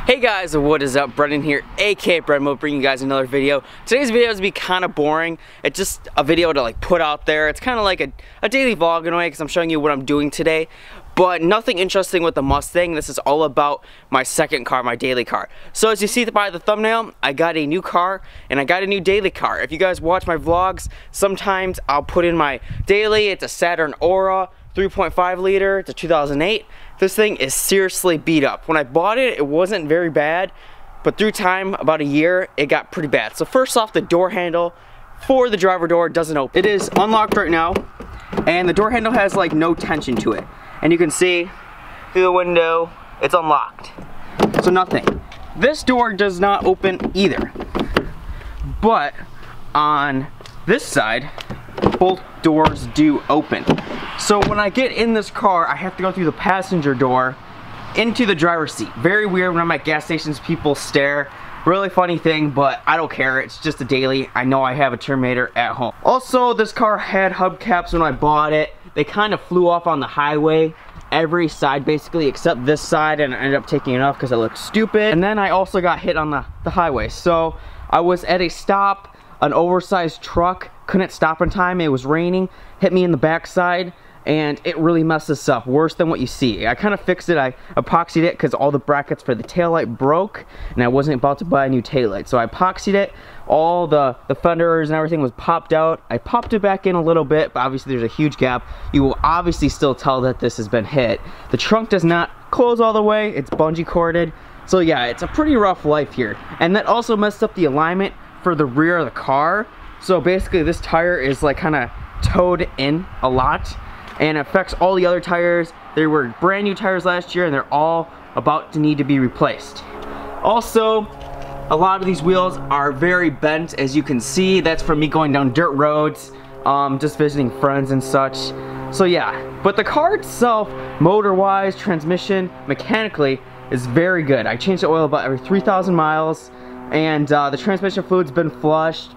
Hey guys, what is up? Brendan here, aka Brenmo, bringing you guys another video. Today's video is gonna be kind of boring. It's just a video to put out there. It's kind of like a daily vlog in a way because I'm showing you what I'm doing today. But nothing interesting with the Mustang. This is all about my second car, my daily car. So as you see by the thumbnail, I got a new car and I got a new daily car. If you guys watch my vlogs, sometimes I'll put in my daily. It's a Saturn Aura 3.5 liter. It's a 2008. This thing is seriously beat up. When I bought it, it wasn't very bad, but through time, about a year, it got pretty bad. So first off, the door handle for the driver door doesn't open. It is unlocked right now, and the door handle has like no tension to it. And you can see through the window, it's unlocked. So nothing. This door does not open either. But on this side, both doors do open. So when I get in this car, I have to go through the passenger door into the driver's seat. Very weird when I'm at gas stations, people stare. Really funny thing, but I don't care. It's just a daily. I know I have a Terminator at home. Also, this car had hubcaps when I bought it. They kind of flew off on the highway. Every side basically except this side, and I ended up taking it off because it looked stupid. And then I also got hit on the highway. So I was at a stop, an oversized truck couldn't stop in time. It was raining, hit me in the backside, and it really messed this up worse than what you see. I kind of fixed it. I epoxied it because all the brackets for the taillight broke and I wasn't about to buy a new taillight. So I epoxied it. All the fenders and everything was popped out. I popped it back in a little bit, but obviously there's a huge gap. You will obviously still tell that this has been hit. The trunk does not close all the way. It's bungee corded. So yeah, it's a pretty rough life here. And that also messed up the alignment for the rear of the car. So basically this tire is like kind of towed in a lot and affects all the other tires. They were brand new tires last year and they're all about to need to be replaced. Also, a lot of these wheels are very bent, as you can see. That's from me going down dirt roads, just visiting friends and such. So yeah, but the car itself, motor-wise, transmission, mechanically, is very good. I change the oil about every 3,000 miles, and the transmission fluid's been flushed.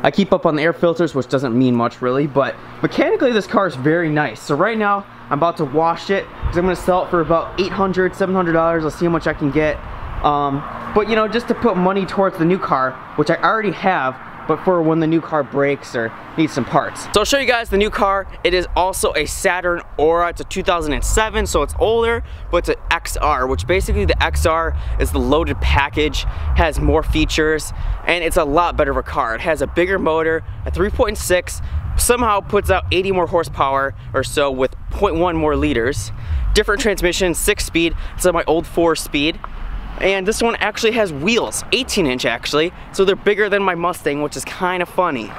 I keep up on the air filters, which doesn't mean much really, but mechanically this car is very nice. So right now, I'm about to wash it, because I'm going to sell it for about $800, $700. I'll see how much I can get. But you know, just to put money towards the new car, which I already have, but for when the new car breaks or needs some parts. So I'll show you guys the new car. It is also a Saturn Aura. It's a 2007, so it's older, but it's an XR, which basically the XR is the loaded package, has more features, and it's a lot better of a car. It has a bigger motor, a 3.6, somehow puts out 80 more horsepower or so with 0.1 more liters. Different transmission, 6-speed. It's my old 4-speed. And this one actually has wheels, 18-inch actually, so they're bigger than my Mustang, which is kind of funny.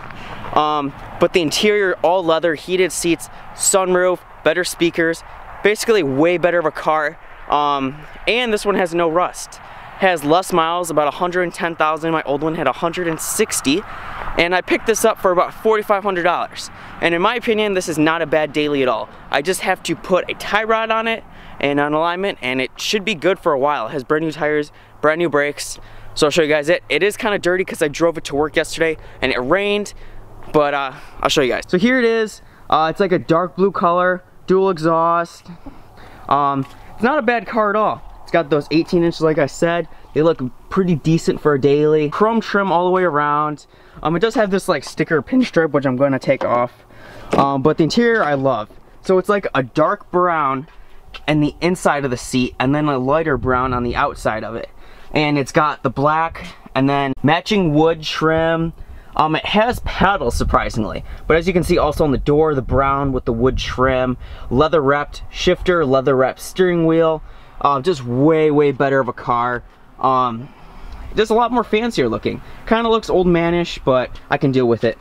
But the interior, all leather, heated seats, sunroof, better speakers, basically way better of a car. And this one has no rust. Has less miles, about 110,000. My old one had 160, and I picked this up for about $4,500. And in my opinion, this is not a bad daily at all. I just have to put a tie rod on it and an alignment, and it should be good for a while. It has brand new tires, brand new brakes. So I'll show you guys it. It is kind of dirty because I drove it to work yesterday and it rained, but I'll show you guys. So here it is. It's like a dark blue color, dual exhaust. It's not a bad car at all. It's got those 18 inches like I said. They look pretty decent for a daily. Chrome trim all the way around. It does have this like sticker pinstripe, which I'm going to take off. But the interior I love. So it's like a dark brown and the inside of the seat, and then a lighter brown on the outside of it. And it's got the black and then matching wood trim. It has paddles, surprisingly, but as you can see also on the door, the brown with the wood trim, leather wrapped shifter, leather wrapped steering wheel. Just way better of a car. Just a lot more fancier looking. Kind of looks old manish, but I can deal with it.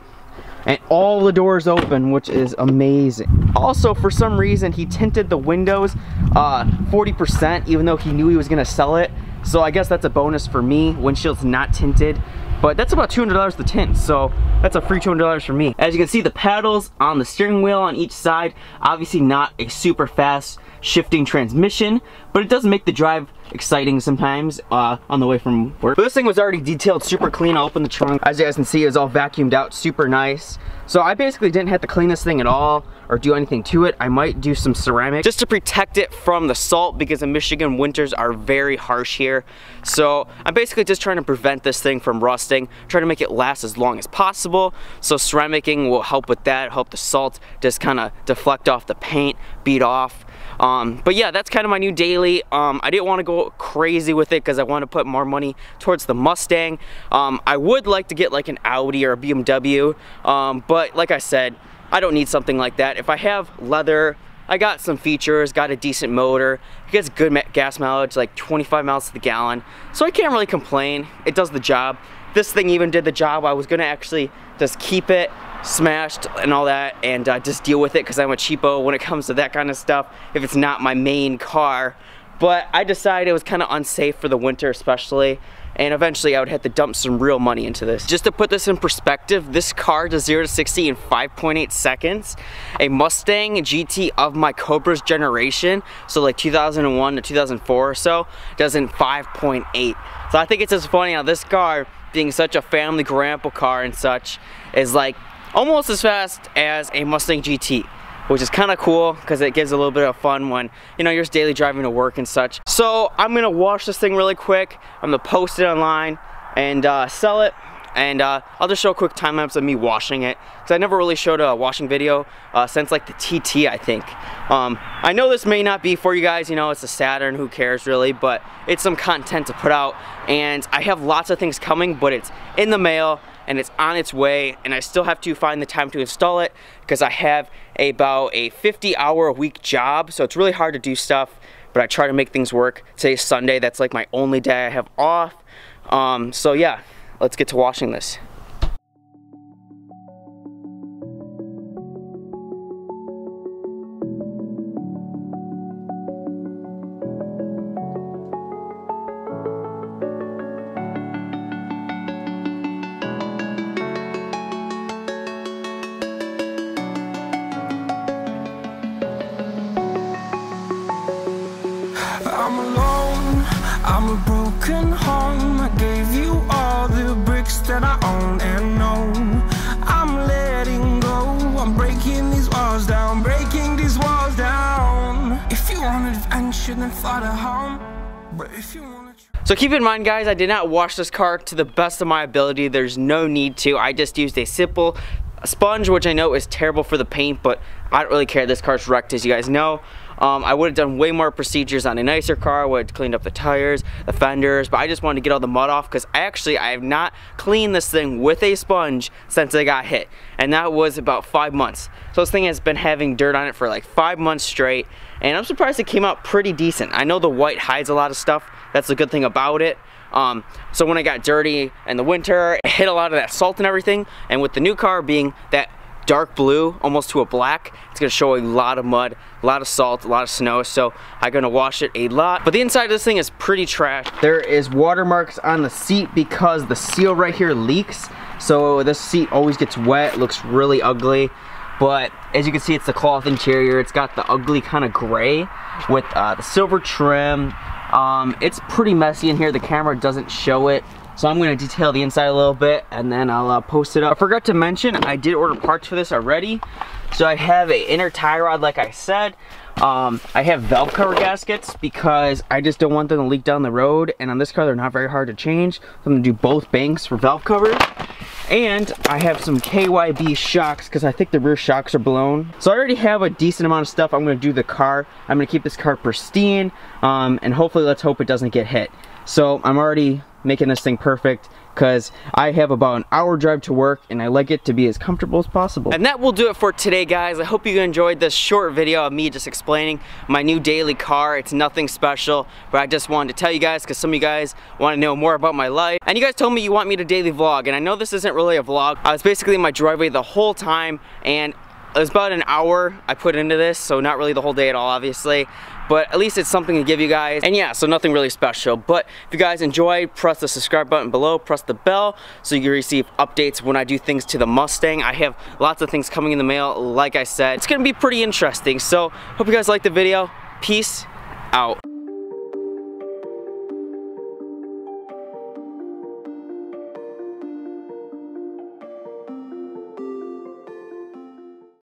And all the doors open, which is amazing. Also, for some reason, he tinted the windows 40%, even though he knew he was gonna sell it. So I guess that's a bonus for me. Windshield's not tinted, but that's about $200 to tint, so that's a free $200 for me. As you can see, the paddles on the steering wheel on each side, obviously not a super fast shifting transmission, but it does make the drive exciting sometimes on the way from work. But this thing was already detailed super clean. I'll open the trunk. As you guys can see, it was all vacuumed out, super nice. So I basically didn't have to clean this thing at all or do anything to it. I might do some ceramic just to protect it from the salt, because in Michigan winters are very harsh here. So I'm basically just trying to prevent this thing from rusting, trying to make it last as long as possible. So ceramicing will help with that, help the salt just kind of deflect off the paint, beat off. But yeah, that's kind of my new daily. I didn't want to go crazy with it because I want to put more money towards the Mustang. I would like to get like an Audi or a BMW, but like I said, I don't need something like that. If I have leather, I got some features, got a decent motor, it gets good gas mileage, like 25 miles to the gallon, so I can't really complain. It does the job. This thing even did the job. I was gonna actually just keep it smashed and all that and just deal with it because I'm a cheapo when it comes to that kind of stuff if it's not my main car. But I decided it was kind of unsafe for the winter especially, and eventually I would have to dump some real money into this. Just to put this in perspective, this car does 0 to 60 in 5.8 seconds. A Mustang GT of my Cobra's generation, so like 2001 to 2004 or so, does in 5.8. So I think it's just funny how this car, being such a family grandpa car and such, is like almost as fast as a Mustang GT, which is kind of cool because it gives a little bit of fun when, you know, you're just daily driving to work and such. So I'm gonna wash this thing really quick. I'm gonna post it online and sell it, and I'll just show a quick time lapse of me washing it because I never really showed a washing video since like the TT, I think. I know this may not be for you guys, you know, it's a Saturn, who cares really, but it's some content to put out, and I have lots of things coming, but it's in the mail and it's on its way, and I still have to find the time to install it because I have about a 50-hour-a-week job, so it's really hard to do stuff, but I try to make things work. Today's Sunday, that's like my only day I have off. So yeah, let's get to washing this. I'm alone, I'm a broken home. I gave you all the bricks that I own and know. I'm letting go, I'm breaking these walls down, breaking these walls down. If you want adventure, then fly to home. But if you want to... So keep in mind, guys, I did not wash this car to the best of my ability. There's no need to. I just used a simple sponge, which I know is terrible for the paint, but I don't really care. This car's wrecked, as you guys know. I would have done way more procedures on a nicer car. I would have cleaned up the tires, the fenders, but I just wanted to get all the mud off because I have not cleaned this thing with a sponge since I got hit, and that was about 5 months. So this thing has been having dirt on it for like 5 months straight, and I'm surprised it came out pretty decent. I know the white hides a lot of stuff. That's the good thing about it. So when it got dirty in the winter, it hit a lot of that salt and everything, and with the new car being that dark blue almost to a black, it's gonna show a lot of mud, a lot of salt, a lot of snow, so I'm gonna wash it a lot. But the inside of this thing is pretty trash. There is watermarks on the seat because the seal right here leaks, so this seat always gets wet. It looks really ugly, but as you can see, it's the cloth interior. It's got the ugly kind of gray with the silver trim. It's pretty messy in here. The camera doesn't show it, so I'm going to detail the inside a little bit and then I'll post it up. I forgot to mention, I did order parts for this already. So I have an inner tie rod, like I said. I have valve cover gaskets because I just don't want them to leak down the road, and on this car they're not very hard to change. So I'm going to do both banks for valve covers. And I have some KYB shocks because I think the rear shocks are blown. So I already have a decent amount of stuff. I'm going to do the car. I'm going to keep this car pristine, and hopefully, let's hope it doesn't get hit. So I'm already making this thing perfect because I have about an hour drive to work and I like it to be as comfortable as possible. And that will do it for today, guys. I hope you enjoyed this short video of me just explaining my new daily car. It's nothing special, but I just wanted to tell you guys because some of you guys want to know more about my life. And you guys told me you want me to daily vlog, and I know this isn't really a vlog. I was basically in my driveway the whole time, and it was about an hour I put into this, so not really the whole day at all, obviously. But at least it's something to give you guys. And yeah, so nothing really special. But if you guys enjoyed, press the subscribe button below, press the bell so you can receive updates when I do things to the Mustang. I have lots of things coming in the mail, like I said. It's gonna be pretty interesting. So hope you guys liked the video. Peace out.